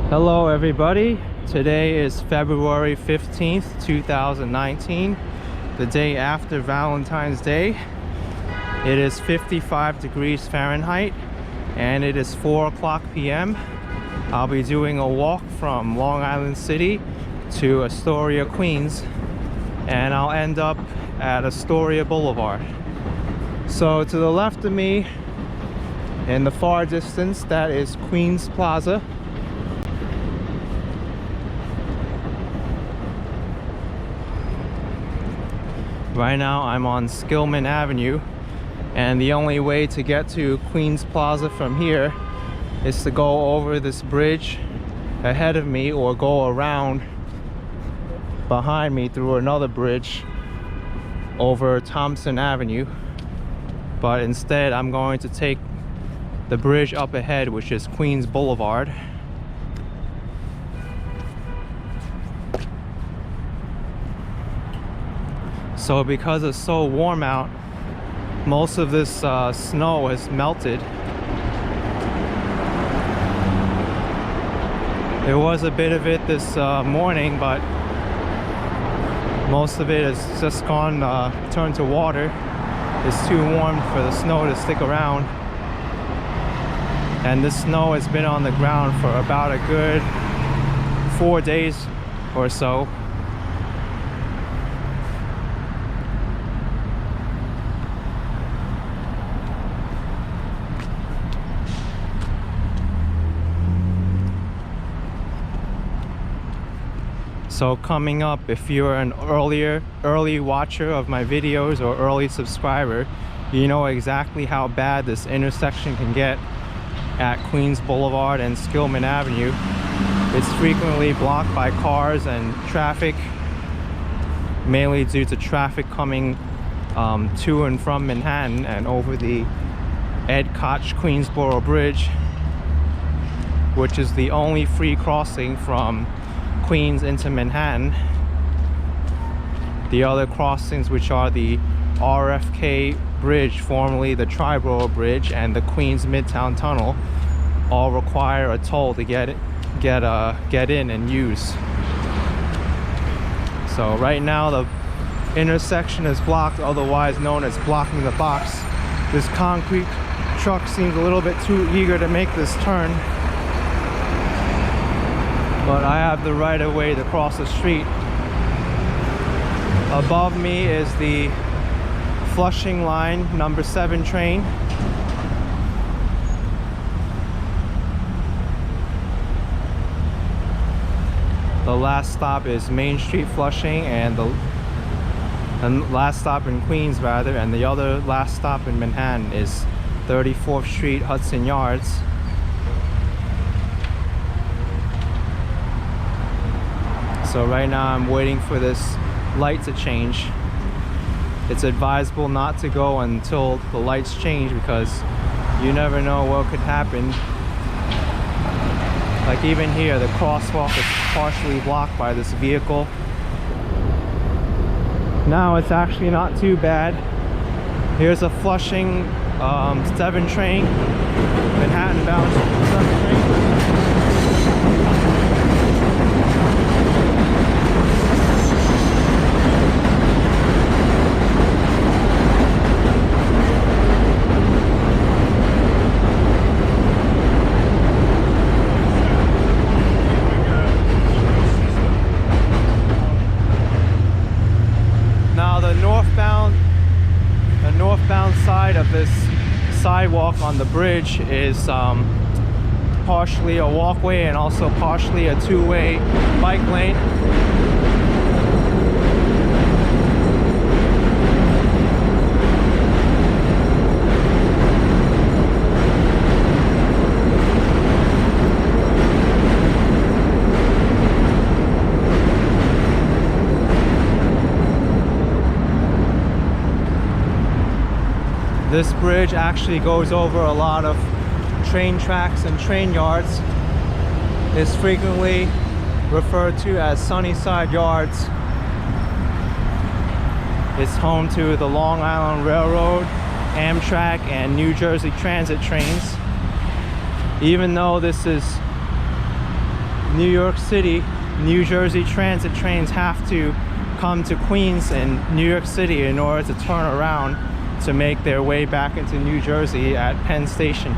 Hello everybody, today is February 15th, 2019, the day after Valentine's Day. It is 55 degrees Fahrenheit and it is 4:00 p.m. I'll be doing a walk from Long Island City to Astoria, Queens, and I'll end up at Astoria Boulevard. So to the left of me, in the far distance, that is Queens Plaza. Right now I'm on Skillman Avenue, and the only way to get to Queens Plaza from here is to go over this bridge ahead of me or go around behind me through another bridge over Thompson Avenue. But instead I'm going to take the bridge up ahead, which is Queens Boulevard. So because it's so warm out, most of this snow has melted. There was a bit of it this morning, but most of it has just gone, turned to water. It's too warm for the snow to stick around. And this snow has been on the ground for about a good 4 days or so. So coming up, if you're an early watcher of my videos or early subscriber, you know exactly how bad this intersection can get at Queens Boulevard and Skillman Avenue. It's frequently blocked by cars and traffic, mainly due to traffic coming to and from Manhattan and over the Ed Koch Queensboro Bridge, which is the only free crossing from Queens into Manhattan. The other crossings, which are the RFK Bridge, formerly the Triborough Bridge, and the Queens Midtown Tunnel, all require a toll to get in and use. So right now the intersection is blocked, otherwise known as blocking the box. This concrete truck seems a little bit too eager to make this turn, but I have the right of way to cross the street. Above me is the Flushing Line number 7 train. The last stop is Main Street Flushing, and the last stop in Queens rather, and the other last stop in Manhattan is 34th Street Hudson Yards. So right now I'm waiting for this light to change. It's advisable not to go until the lights change, because you never know what could happen. Like even here, the crosswalk is partially blocked by this vehicle. Now it's actually not too bad. Here's a Flushing 7 train, Manhattan bound 7 train. Side of this sidewalk on the bridge is partially a walkway and also partially a two-way bike lane. This bridge actually goes over a lot of train tracks and train yards. It's frequently referred to as Sunnyside Yards. It's home to the Long Island Railroad, Amtrak, and New Jersey Transit trains. Even though this is New York City, New Jersey transit trains have to come to Queens and New York City in order to turn around to make their way back into New Jersey at Penn Station.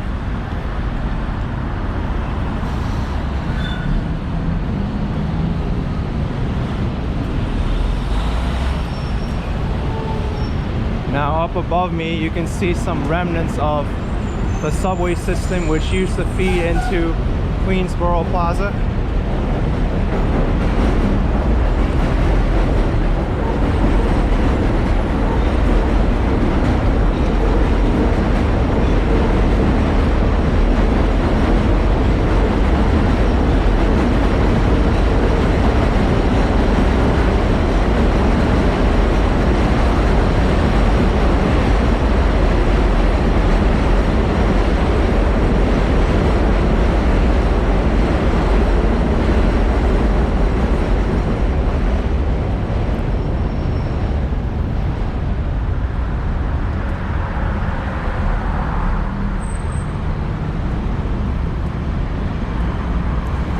Now up above me you can see some remnants of the subway system which used to feed into Queensboro Plaza.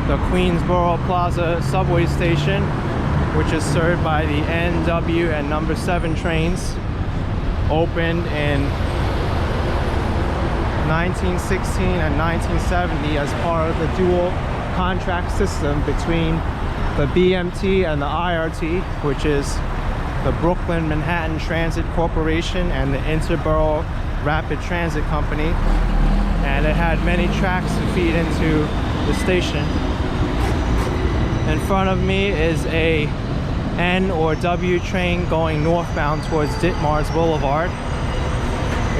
The Queensboro Plaza subway station, which is served by the NW and number 7 trains, opened in 1916 and 1970 as part of the dual contract system between the BMT and the IRT, which is the Brooklyn Manhattan Transit Corporation and the Interborough Rapid Transit Company, and it had many tracks to feed into the station. In front of me is a N or W train going northbound towards Ditmars Boulevard.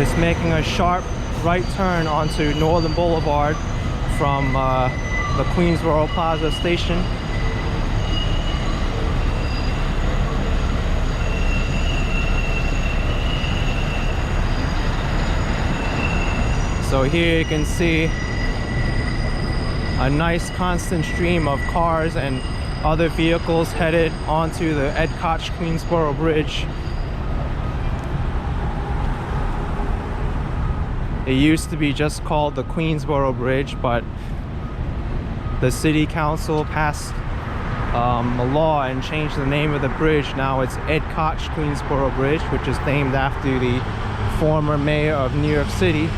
It's making a sharp right turn onto Northern Boulevard from the Queensboro Plaza station. So here you can see a nice constant stream of cars and other vehicles headed onto the Ed Koch Queensboro Bridge. It used to be just called the Queensboro Bridge, but the city council passed a law and changed the name of the bridge. Now it's Ed Koch Queensboro Bridge, which is named after the former mayor of New York City.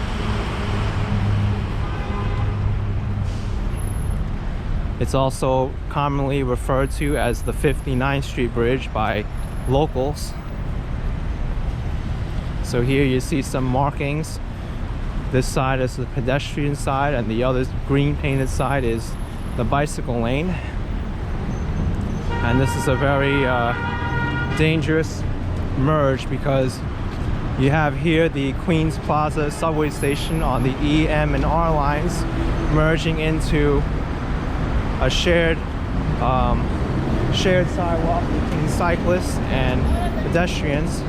It's also commonly referred to as the 59th Street Bridge by locals. So here you see some markings. This side is the pedestrian side and the other green painted side is the bicycle lane. And this is a very dangerous merge because you have here the Queens Plaza subway station on the E, M, and R lines merging into a shared sidewalk between cyclists and pedestrians.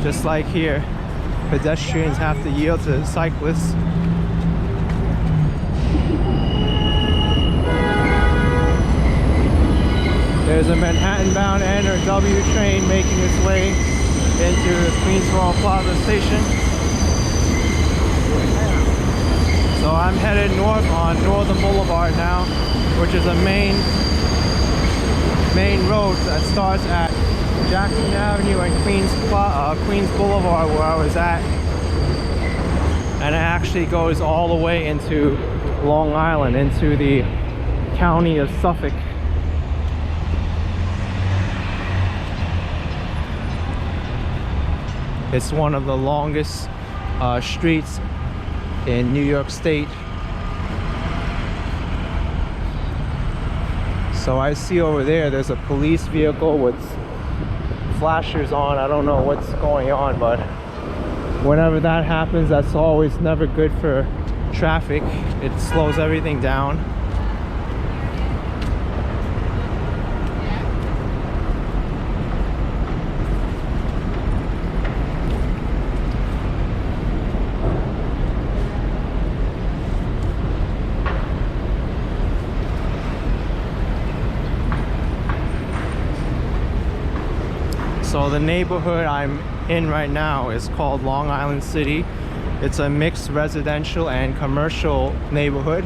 Just like here, pedestrians have to yield to cyclists. There's a Manhattan-bound N or W train making its way into the Queensboro Plaza station. So I'm headed north on Northern Boulevard now, which is a main road that starts at Jackson Avenue and Queens Boulevard, where I was at, and it actually goes all the way into Long Island, into the county of Suffolk. It's one of the longest streets in New York State. So I see over there's a police vehicle with flashers on. I don't know what's going on, but whenever that happens, that's always never good for traffic. It slows everything down. So the neighborhood I'm in right now is called Long Island City. It's a mixed residential and commercial neighborhood.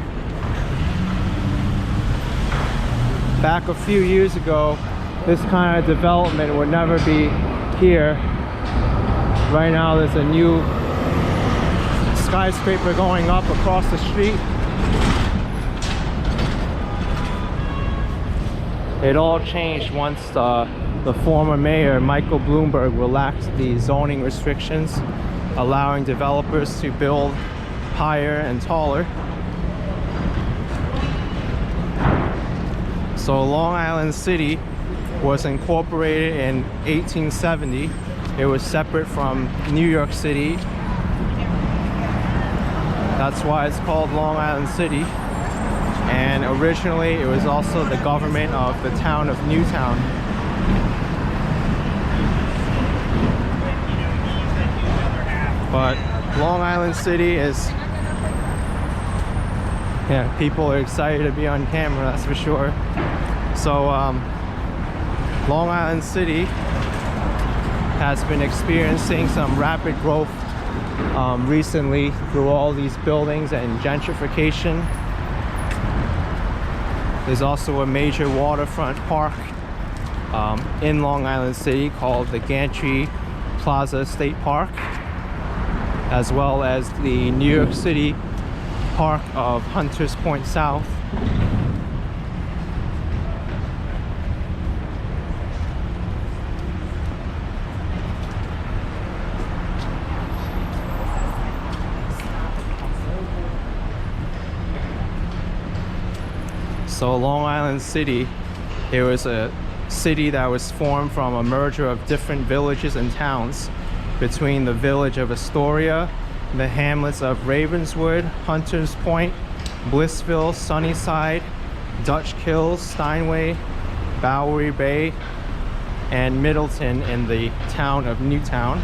Back a few years ago, this kind of development would never be here. Right now there's a new skyscraper going up across the street. It all changed once the former mayor, Michael Bloomberg, relaxed the zoning restrictions, allowing developers to build higher and taller. So Long Island City was incorporated in 1870. It was separate from New York City. That's why it's called Long Island City. And originally it was also the government of the town of Newtown. But Long Island City is, yeah, people are excited to be on camera, that's for sure. So Long Island City has been experiencing some rapid growth recently through all these buildings and gentrification. There's also a major waterfront park in Long Island City called the Gantry Plaza State Park, as well as the New York City Park of Hunters Point South. So Long Island City, it was a city that was formed from a merger of different villages and towns between the village of Astoria, the hamlets of Ravenswood, Hunters Point, Blissville, Sunnyside, Dutch Kills, Steinway, Bowery Bay, and Middleton in the town of Newtown.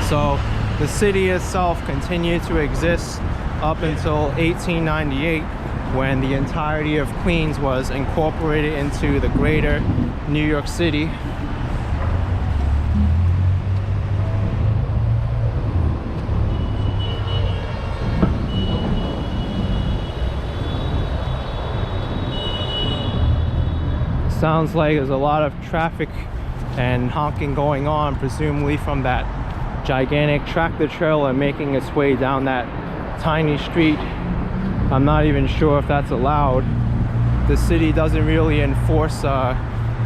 So the city itself continued to exist up until 1898, when the entirety of Queens was incorporated into the greater New York City. Sounds like there's a lot of traffic and honking going on, presumably from that gigantic tractor trailer making its way down that tiny street. I'm not even sure if that's allowed. The city doesn't really enforce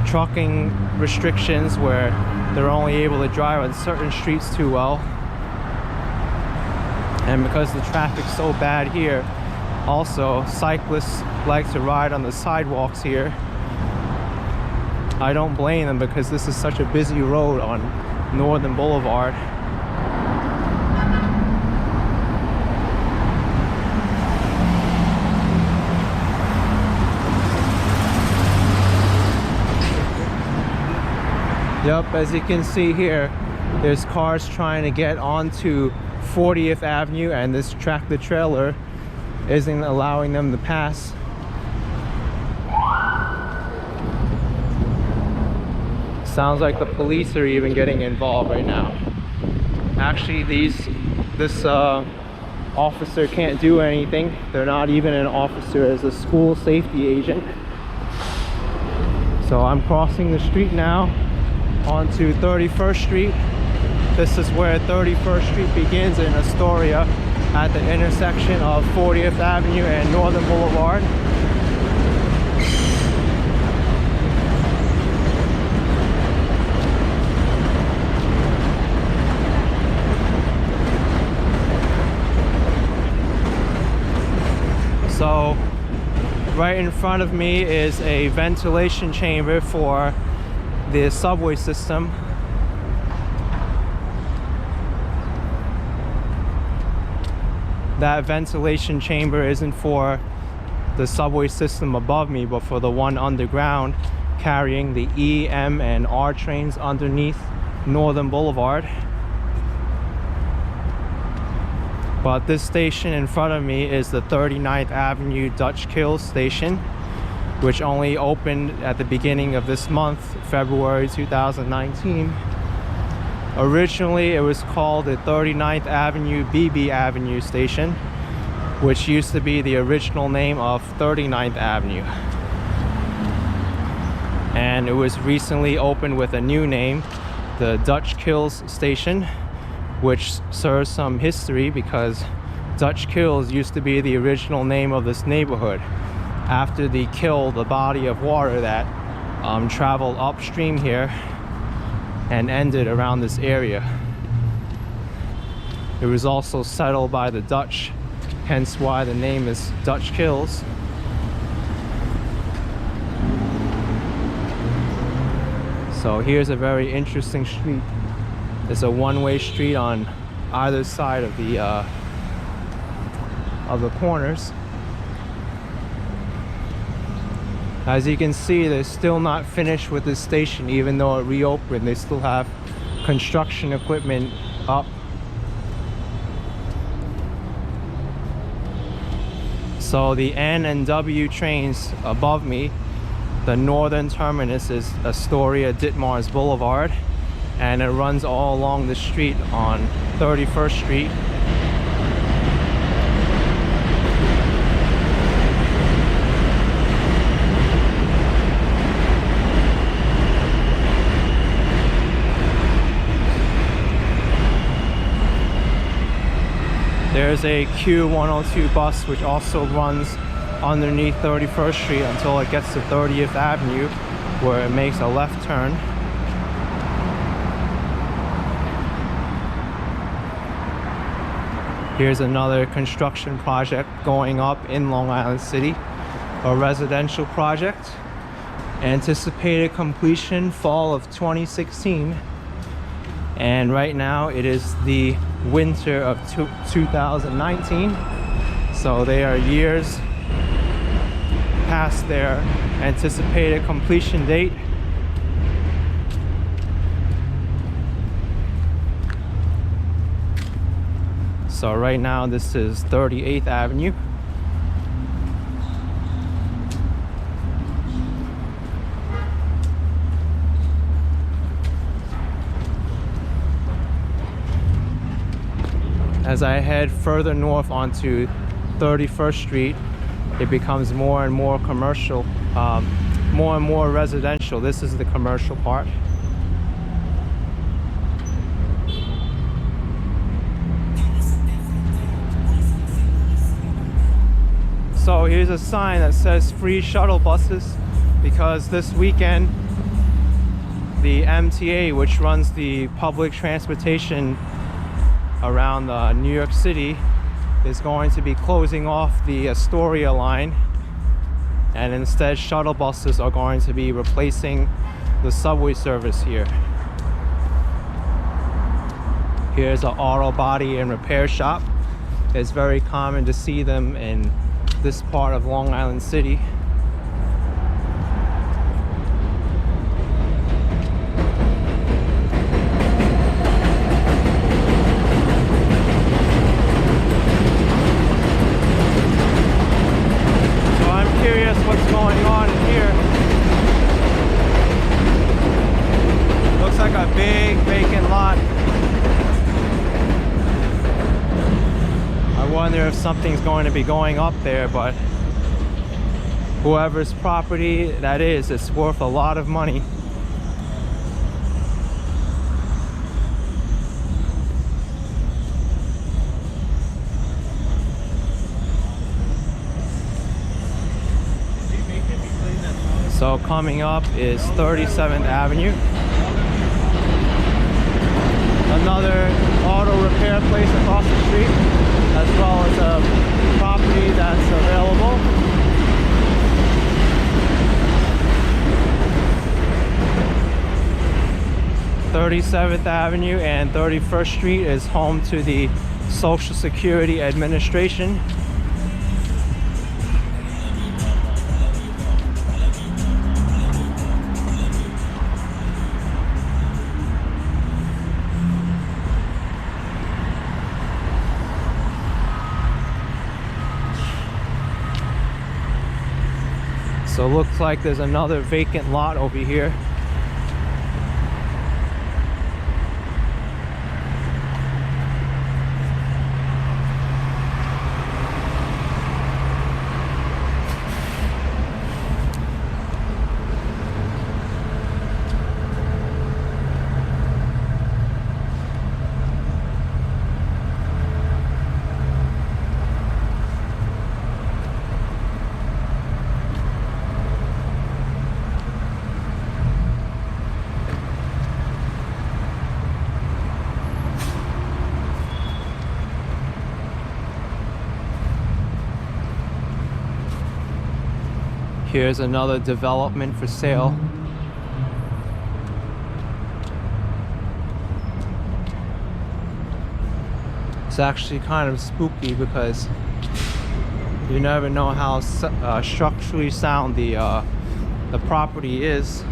trucking restrictions where they're only able to drive on certain streets too well. And because the traffic's so bad here, also cyclists like to ride on the sidewalks here. I don't blame them, because this is such a busy road on Northern Boulevard. Yep, as you can see here, there's cars trying to get onto 40th Avenue, and this tractor trailer isn't allowing them to pass. Sounds like the police are even getting involved right now. Actually, this officer can't do anything. They're not even an officer, as a school safety agent. So I'm crossing the street now onto 31st Street. This is where 31st Street begins in Astoria, at the intersection of 40th Avenue and Northern Boulevard. So right in front of me is a ventilation chamber for the subway system. That ventilation chamber isn't for the subway system above me, but for the one underground carrying the E, M, and R trains underneath Northern Boulevard. But this station in front of me is the 39th Avenue Dutch Kills station, which only opened at the beginning of this month, February 2019. Originally, it was called the 39th Avenue BB Avenue station, which used to be the original name of 39th Avenue. And it was recently opened with a new name, the Dutch Kills station, which serves some history because Dutch Kills used to be the original name of this neighborhood after the kill, the body of water that traveled upstream here and ended around this area. It was also settled by the Dutch, hence why the name is Dutch Kills. So here's a very interesting street. It's a one-way street on either side of the corners. As you can see, they're still not finished with this station, even though it reopened. They still have construction equipment up. So the N and W trains above me, the northern terminus is Astoria Boulevard, and it runs all along the street on 31st Street. There's a Q102 bus which also runs underneath 31st Street until it gets to 30th Avenue, where it makes a left turn. Here's another construction project going up in Long Island City, a residential project. Anticipated completion fall of 2016. And right now it is the winter of 2019. So they are years past their anticipated completion date. So right now this is 38th Avenue. As I head further north onto 31st Street, it becomes more and more commercial, more and more residential. This is the commercial part. So here's a sign that says free shuttle buses, because this weekend the MTA, which runs the public transportation around New York City, is going to be closing off the Astoria line, and instead shuttle buses are going to be replacing the subway service here. Here's an auto body and repair shop. It's very common to see them in this part of Long Island City. What's going on here? Looks like a big vacant lot. I wonder if something's going to be going up there, but whoever's property that is, it's worth a lot of money. So coming up is 37th Avenue. Another auto repair place across the street, as well as a property that's available. ⁴ Avenue and 31st Street is home to the Social Security Administration. So it looks like there's another vacant lot over here. Here's another development for sale. It's actually kind of spooky because you never know how structurally sound the property is.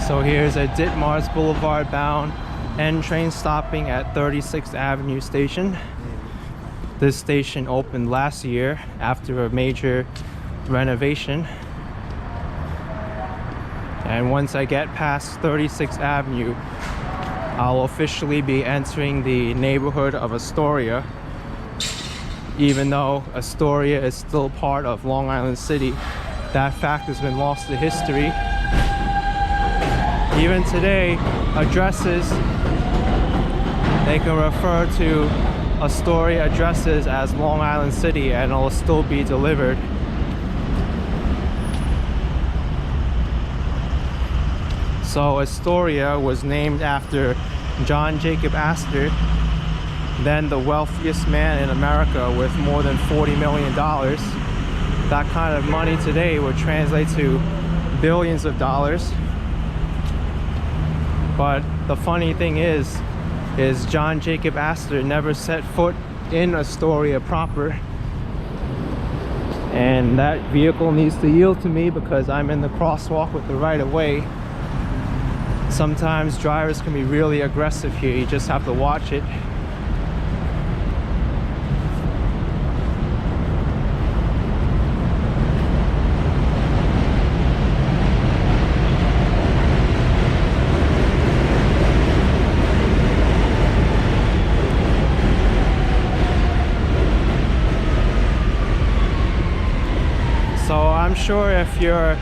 So here's a Ditmars Boulevard bound N train stopping at 36th Avenue station. This station opened last year after a major renovation. And once I get past 36th Avenue, I'll officially be entering the neighborhood of Astoria. Even though Astoria is still part of Long Island City, that fact has been lost to history. Even today, addresses, they can refer to Astoria addresses as Long Island City and it'll still be delivered. So Astoria was named after John Jacob Astor, then the wealthiest man in America with more than $40 million. That kind of money today would translate to billions of dollars. But the funny thing is John Jacob Astor never set foot in Astoria proper. And that vehicle needs to yield to me because I'm in the crosswalk with the right-of-way. Sometimes drivers can be really aggressive here, you just have to watch it. So I'm sure if you're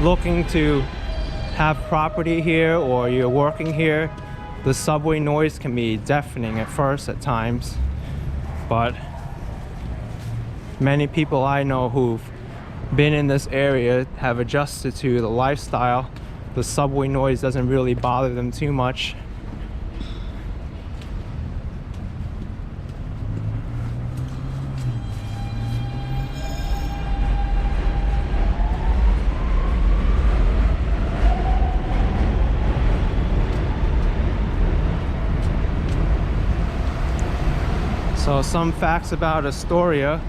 looking to have property here or you're working here, the subway noise can be deafening at first at times. But many people I know who've been in this area have adjusted to the lifestyle. The subway noise doesn't really bother them too much. So some facts about Astoria.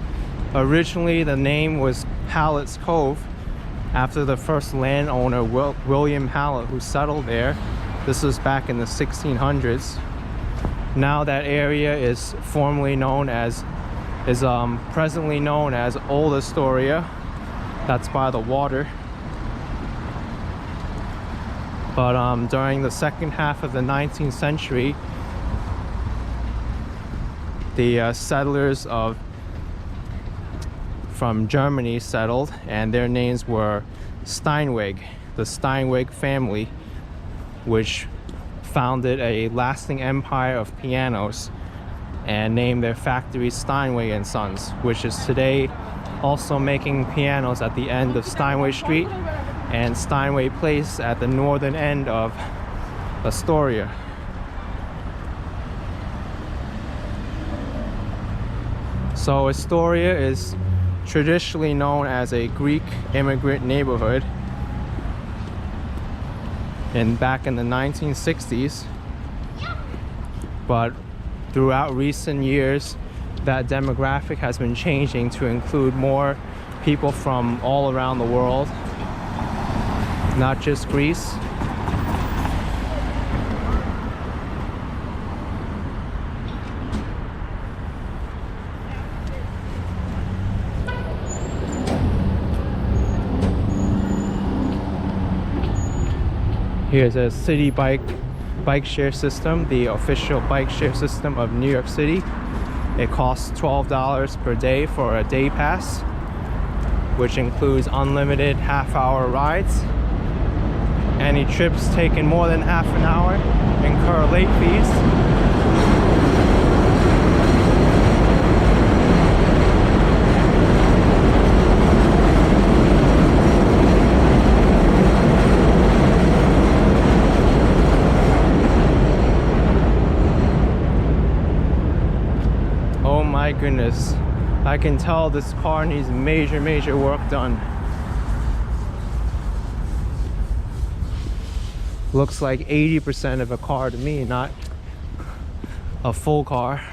Originally the name was Hallett's Cove after the first landowner William Hallett, who settled there. This was back in the 1600s. Now that area is presently known as Old Astoria. That's by the water. But during the second half of the 19th century, the settlers from Germany settled, and their names were Steinweg, the Steinweg family, which founded a lasting empire of pianos and named their factory Steinway and Sons, which is today also making pianos at the end of Steinway Street and Steinway Place at the northern end of Astoria. So Astoria is traditionally known as a Greek immigrant neighborhood. And back in the 1960s, but throughout recent years, that demographic has been changing to include more people from all around the world, not just Greece. Here's a city bike share system, the official bike share system of New York City. It costs $12 per day for a day pass. which includes unlimited half-hour rides. Any trips taking more than half an hour incur late fees. Oh my goodness, I can tell this car needs major work done. Looks like 80% of a car to me, not a full car.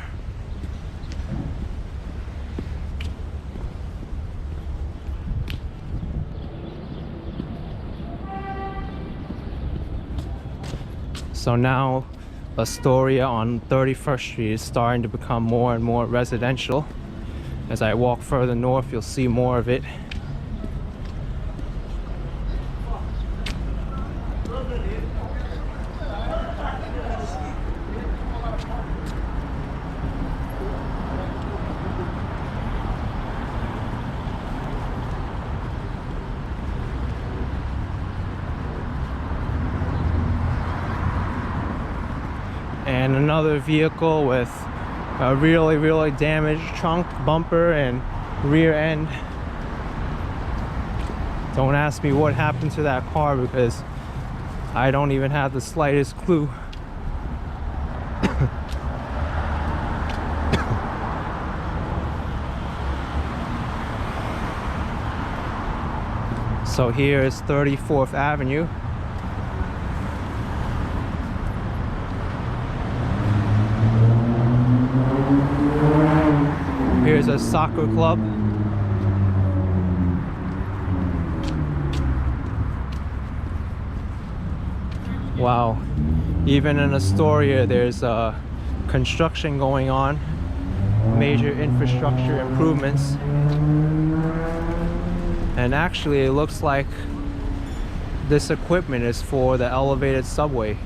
So now Astoria on 31st Street is starting to become more and more residential. As I walk further north, you'll see more of it. And another vehicle with a really damaged trunk, bumper, and rear end. Don't ask me what happened to that car because I don't even have the slightest clue. So here is 34th Avenue. Here's a soccer club. Wow, even in Astoria there's construction going on, major infrastructure improvements. And actually it looks like this equipment is for the elevated subway.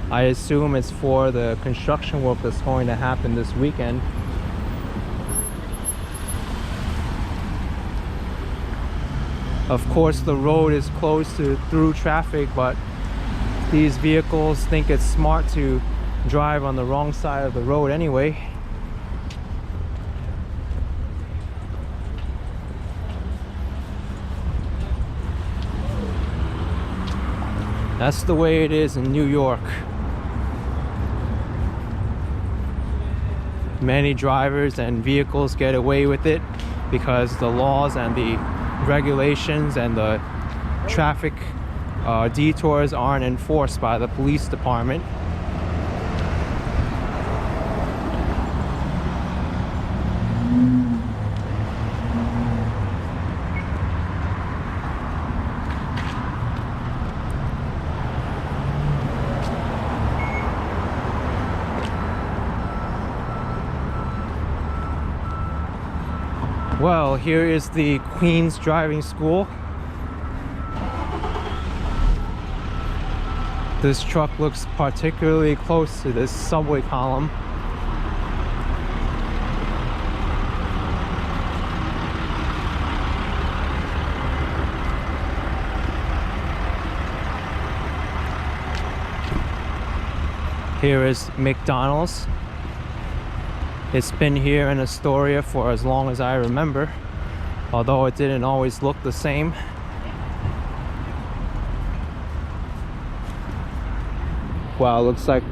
I assume it's for the construction work that's going to happen this weekend. Of course, the road is closed to through traffic, but these vehicles think it's smart to drive on the wrong side of the road anyway. That's the way it is in New York. Many drivers and vehicles get away with it because the laws and the regulations and the traffic detours aren't enforced by the police department. Well, here is the Queens Driving School. This truck looks particularly close to this subway column. Here is McDonald's. It's been here in Astoria for as long as I remember, although it didn't always look the same. Wow, looks like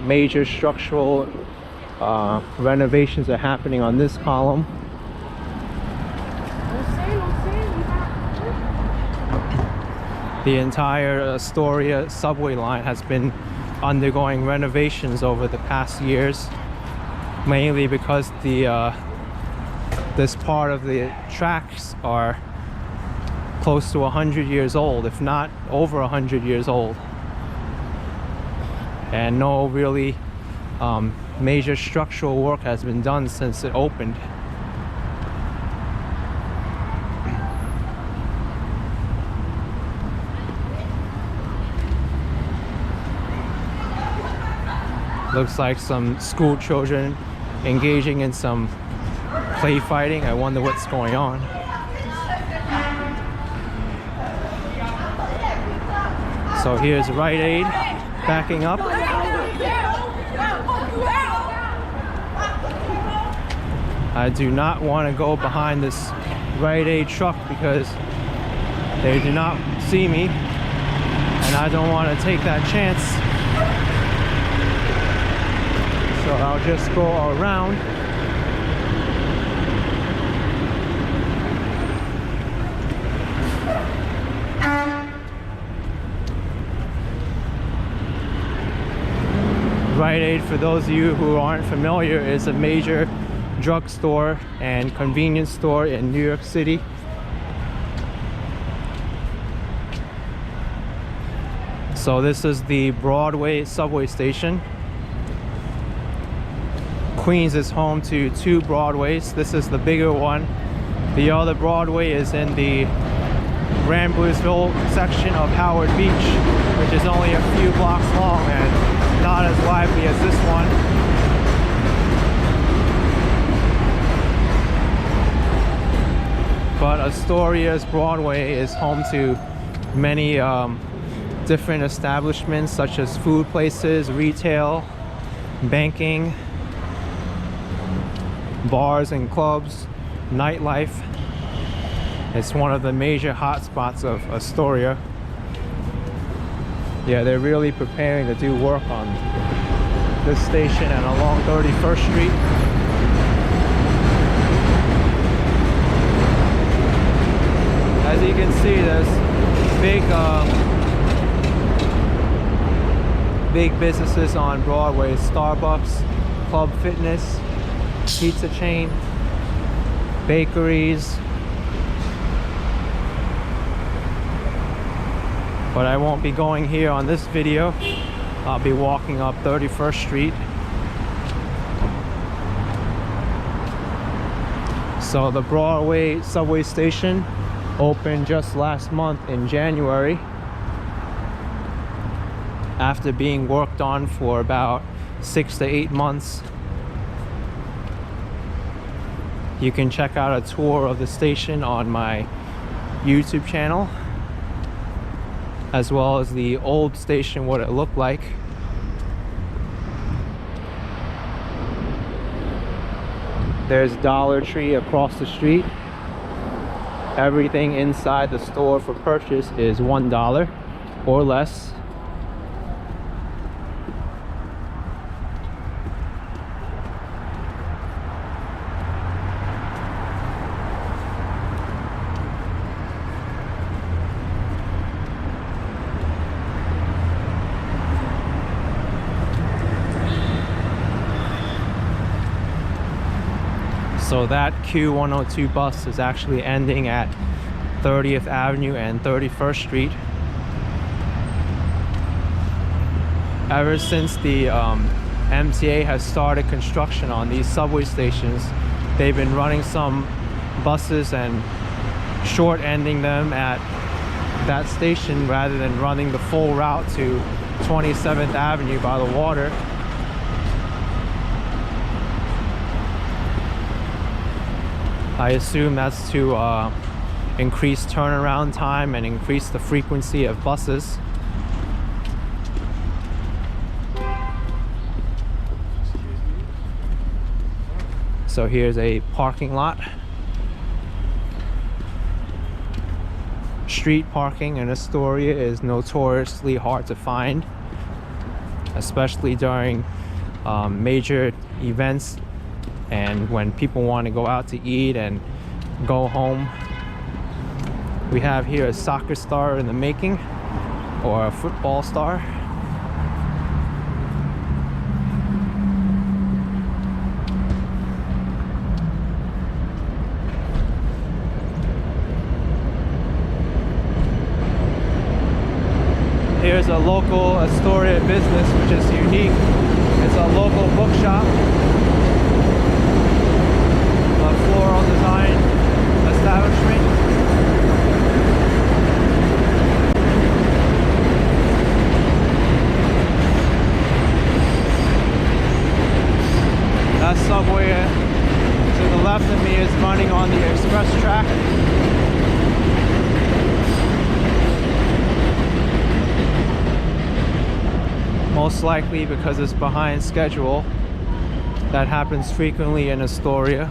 major structural renovations are happening on this column. The entire Astoria subway line has been undergoing renovations over the past years, mainly because this part of the tracks are close to 100 years old, if not over 100 years old, and no really major structural work has been done since it opened. Looks like some school children engaging in some play fighting. I wonder what's going on. So here's Rite Aid backing up. I do not want to go behind this Rite Aid truck because they do not see me, and I don't want to take that chance. So I'll just go around. Rite Aid, for those of you who aren't familiar, is a major drugstore and convenience store in New York City. So this is the Broadway subway station. Queens is home to 2 Broadways. This is the bigger one. The other Broadway is in the Ramblesville section of Howard Beach, which is only a few blocks long and not as lively as this one. But Astoria's Broadway is home to many different establishments such as food places, retail, banking, bars and clubs, nightlife. It's one of the major hotspots of Astoria. Yeah, they're really preparing to do work on this station and along 31st Street. As you can see, there's big businesses on Broadway: Starbucks, Club Fitness, pizza chain, bakeries. But I won't be going here on this video. I'll be walking up 31st Street. So the Broadway subway station opened just last month in January, after being worked on for about 6 to 8 months. You can check out a tour of the station on my YouTube channel, as well as the old station, what it looked like. There's Dollar Tree across the street. Everything inside the store for purchase is $1 or less. So that Q102 bus is actually ending at 30th Avenue and 31st Street. Ever since the MTA has started construction on these subway stations, they've been running some buses and short ending them at that station rather than running the full route to 27th Avenue by the water. I assume that's to increase turnaround time and increase the frequency of buses. So here's a parking lot. Street parking in Astoria is notoriously hard to find, especially during major events and when people want to go out to eat and go home. We have here a soccer star in the making, or a football star. Here's a local Astoria business which is unique. It's a local bookshop. Floral design establishment. That subway to the left of me is running on the express track. Most likely because it's behind schedule. That happens frequently in Astoria.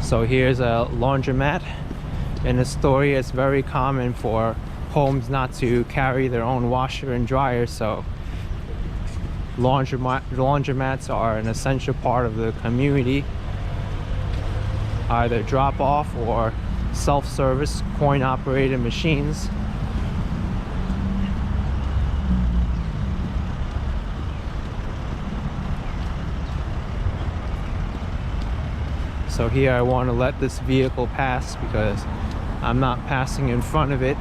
So here's a laundromat. In Astoria, it's very common for homes not to carry their own washer and dryer, so laundromats are an essential part of the community. Either drop off or self-service coin operated machines. So here I want to let this vehicle pass because I'm not passing in front of it.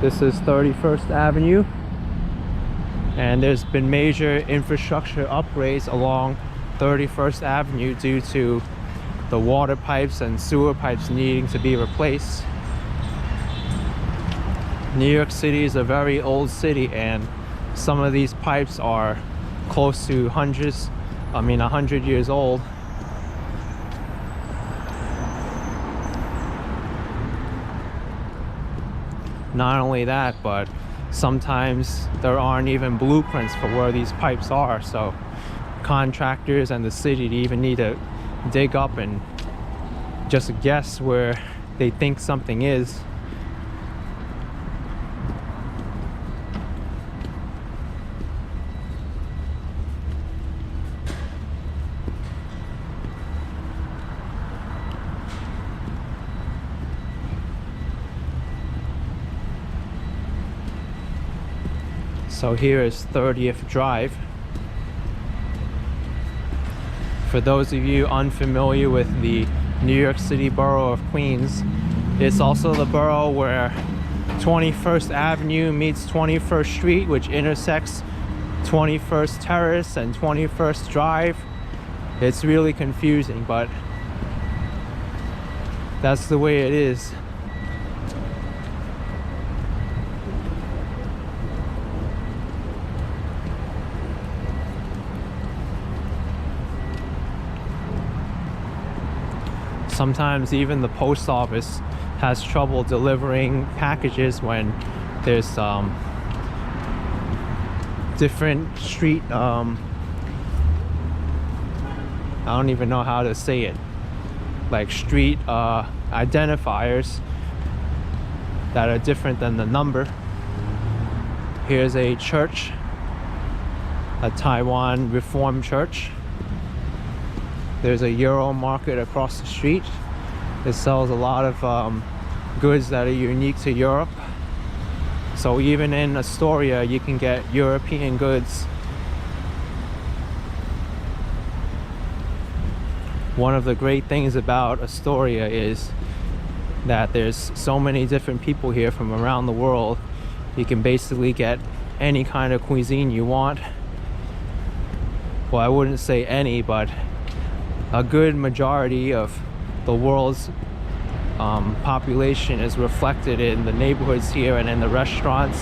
This is 31st Avenue, and there's been major infrastructure upgrades along 31st Avenue due to the water pipes and sewer pipes needing to be replaced. New York City is a very old city, and some of these pipes are close to 100 years old. Not only that, but sometimes there aren't even blueprints for where these pipes are, so contractors and the city even need to dig up and just guess where they think something is. So here is 30th Drive. For those of you unfamiliar with the New York City borough of Queens, it's also the borough where 21st Avenue meets 21st Street, which intersects 21st Terrace and 21st Drive. It's really confusing, but that's the way it is. Sometimes even the post office has trouble delivering packages when there's different street, I don't even know how to say it, like street identifiers that are different than the number. Here's a church, a Taiwan Reformed church. There's a Euro market across the street. It sells a lot of goods that are unique to Europe. So even in Astoria, you can get European goods. One of the great things about Astoria is that there's so many different people here from around the world. You can basically get any kind of cuisine you want. Well, I wouldn't say any, but a good majority of the world's population is reflected in the neighborhoods here and in the restaurants.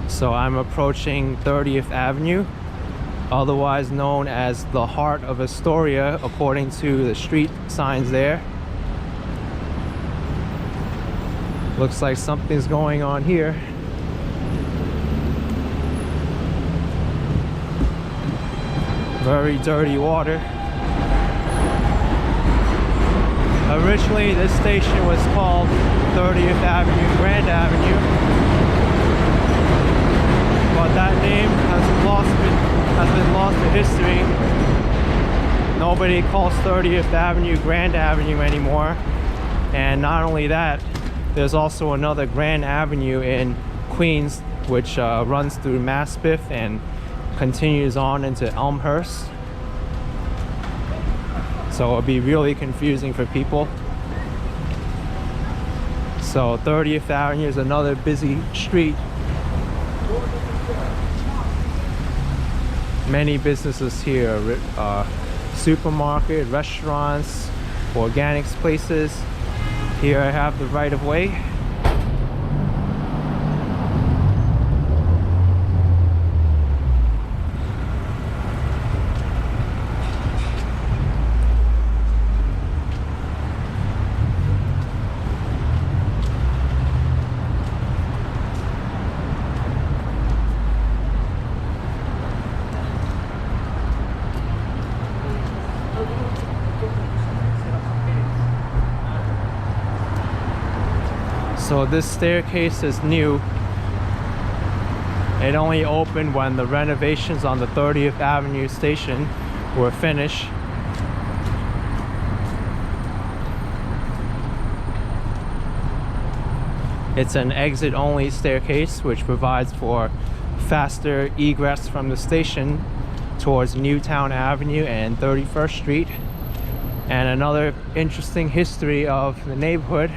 So I'm approaching 30th Avenue, otherwise known as the heart of Astoria according to the street signs there. Looks like something's going on here. Very dirty water. Originally this station was called 30th Avenue, Grand Avenue, but that name has been lost to history. Nobody calls 30th Avenue Grand Avenue anymore. And not only that, there's also another Grand Avenue in Queens which runs through Maspeth and continues on into Elmhurst. So it'll be really confusing for people. So 30th Avenue is another busy street. Many businesses here, supermarket, restaurants, organics places. Here I have the right of way. So this staircase is new. It only opened when the renovations on the 30th Avenue station were finished. It's an exit-only staircase which provides for faster egress from the station towards Newtown Avenue and 31st Street. And another interesting history of the neighborhood,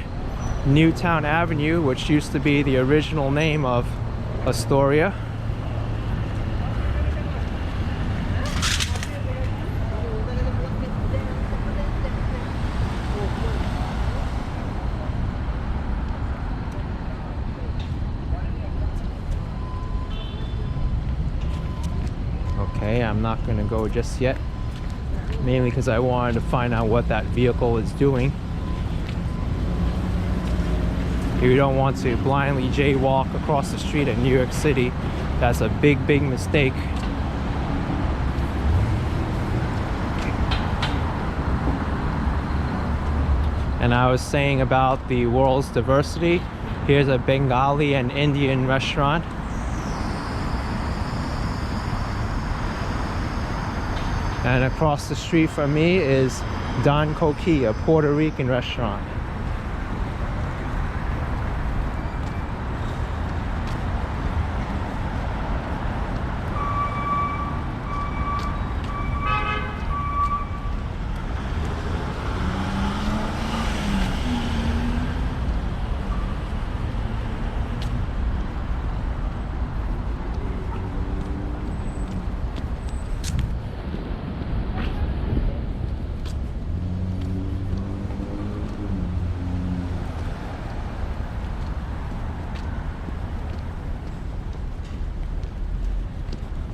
Newtown Avenue, which used to be the original name of Astoria. Okay, I'm not gonna go just yet, mainly because I wanted to find out what that vehicle is doing. You don't want to blindly jaywalk across the street in New York City. That's a big mistake. And I was saying about the world's diversity. Here's a Bengali and Indian restaurant. And across the street from me is Don Coqui, a Puerto Rican restaurant.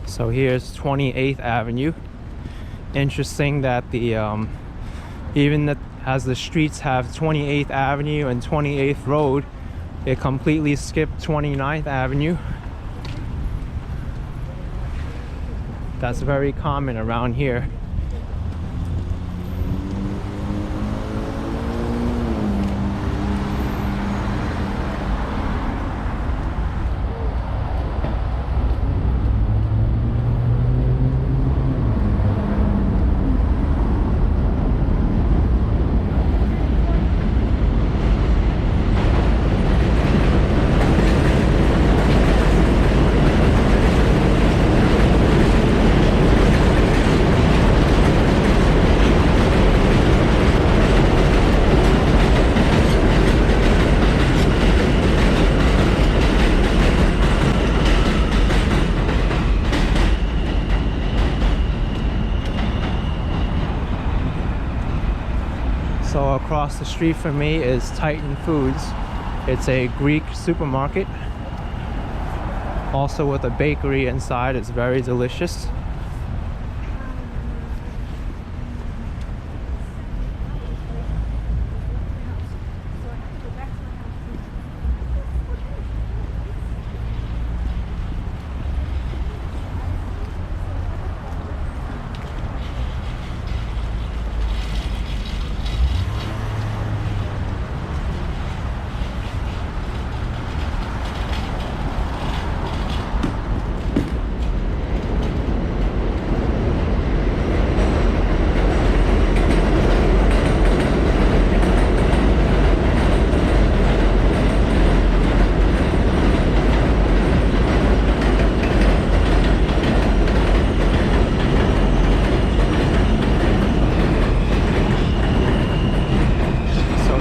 So here's 28th Avenue. Interesting that the even that as the streets have 28th Avenue and 28th Road, it completely skipped 29th Avenue. That's very common around here. So across the street from me is Titan Foods. It's a Greek supermarket, also with a bakery inside. It's very delicious.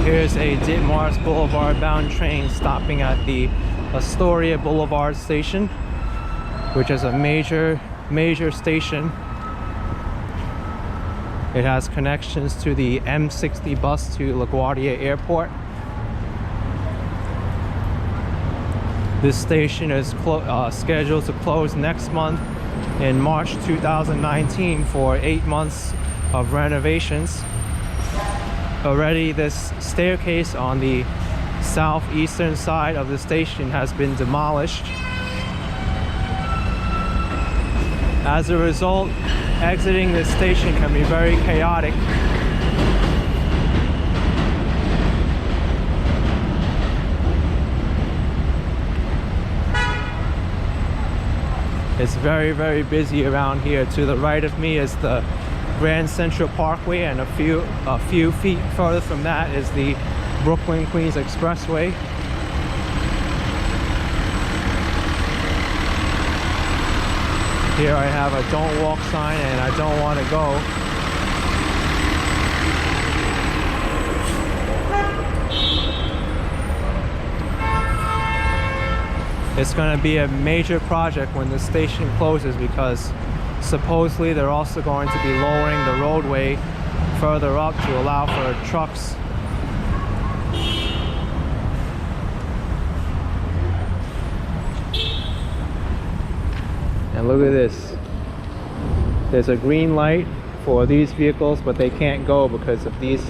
Here's a Ditmars Boulevard bound train stopping at the Astoria Boulevard station, which is a major major station. It has connections to the M60 bus to LaGuardia Airport. This station is scheduled to close next month in March 2019 for 8 months of renovations. Already this staircase on the southeastern side of the station has been demolished. As a result, exiting this station can be very chaotic. It's very, very busy around here. To the right of me is the Grand Central Parkway, and a few feet further from that is the Brooklyn-Queens Expressway. Here I have a don't walk sign and I don't want to go. It's going to be a major project when the station closes, because supposedly they're also going to be lowering the roadway further up to allow for trucks. And look at this. There's a green light for these vehicles, but they can't go because of these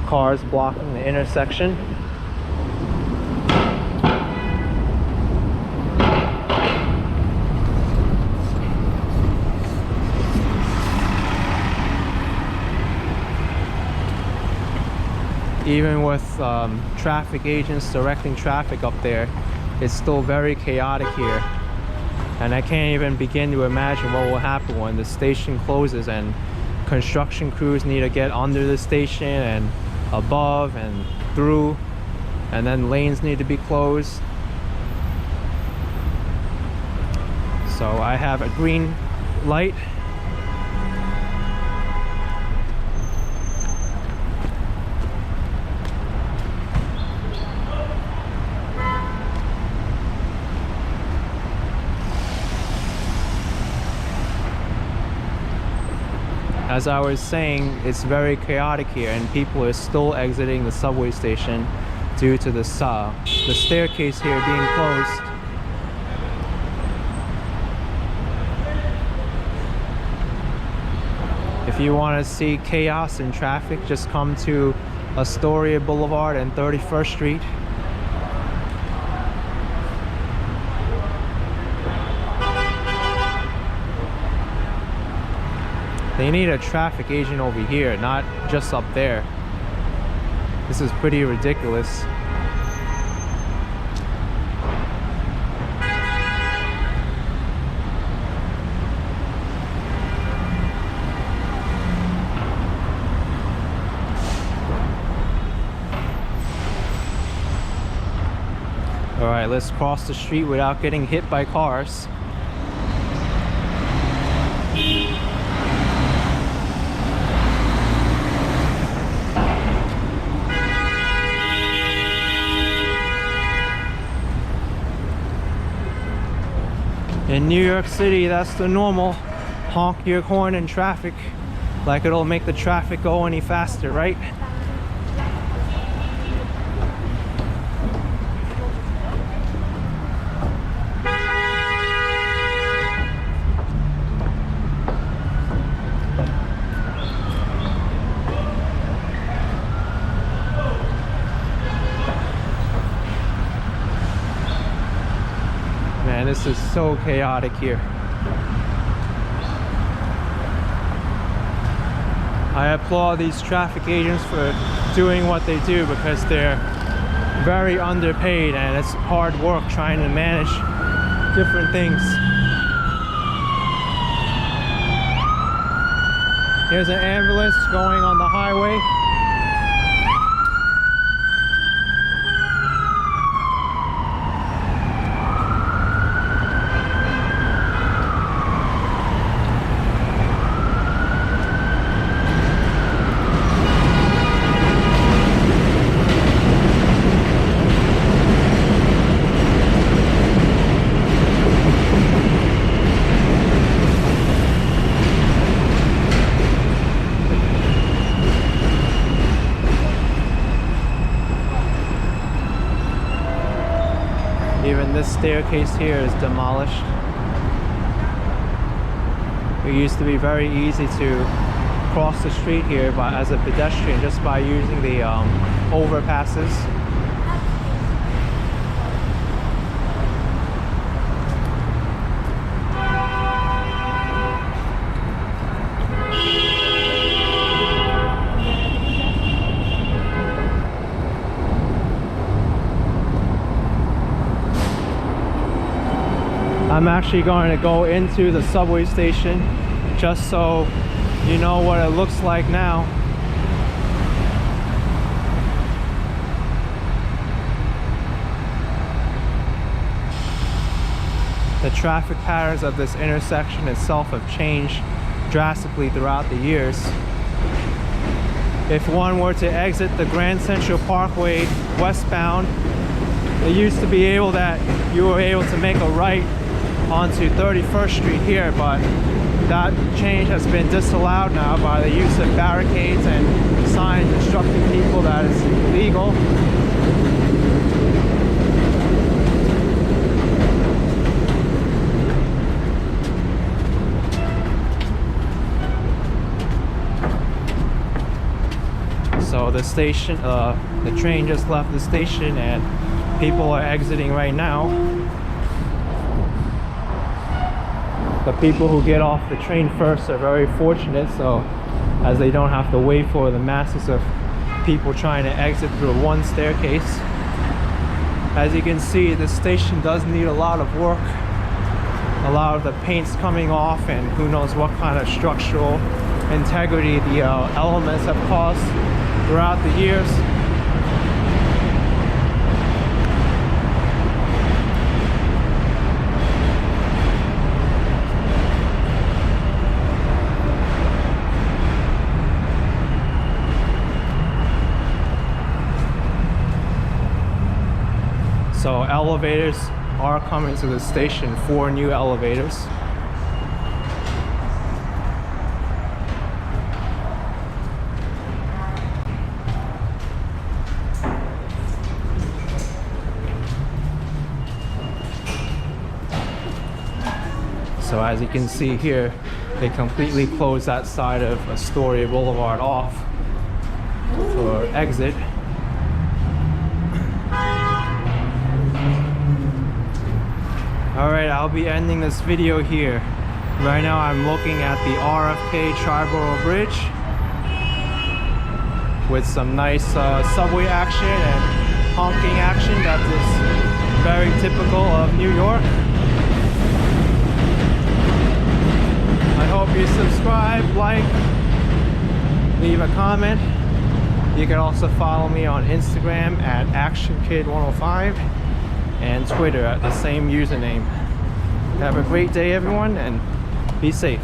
cars blocking the intersection. Even with traffic agents directing traffic up there, it's still very chaotic here. And I can't even begin to imagine what will happen when the station closes and construction crews need to get under the station and above and through, and then lanes need to be closed. So I have a green light. As I was saying, it's very chaotic here, and people are still exiting the subway station due to the staircase here being closed. If you want to see chaos and traffic, just come to Astoria Boulevard and 31st Street. They need a traffic agent over here, not just up there. This is pretty ridiculous. All right, let's cross the street without getting hit by cars. In New York City, that's the normal. Honk your horn in traffic, like it'll make the traffic go any faster, right? Man, this is so chaotic here. I applaud these traffic agents for doing what they do, because they're very underpaid and it's hard work trying to manage different things. Here's an ambulance going on the highway. this staircase here is demolished. It used to be very easy to cross the street here as a pedestrian just by using the overpasses. I'm actually going to go into the subway station just so you know what it looks like now. The traffic patterns of this intersection itself have changed drastically throughout the years. If one were to exit the Grand Central Parkway westbound, it used to be able that you were able to make a right onto 31st Street here, but that change has been disallowed now by the use of barricades and signs instructing people that it's illegal. So the station, the train just left the station and people are exiting right now. The people who get off the train first are very fortunate, so as they don't have to wait for the masses of people trying to exit through one staircase. As you can see, the station does need a lot of work. A lot of the paint's coming off, and who knows what kind of structural integrity the elements have caused throughout the years. So elevators are coming to the station, 4 new elevators. So as you can see here, they completely closed that side of Astoria Boulevard off for exit. Alright, I'll be ending this video here. Right now I'm looking at the RFK Triborough Bridge with some nice subway action and honking action that is very typical of New York. I hope you subscribe, like, leave a comment. You can also follow me on Instagram at ActionKid105 and Twitter at the same username. Have a great day, everyone, and be safe.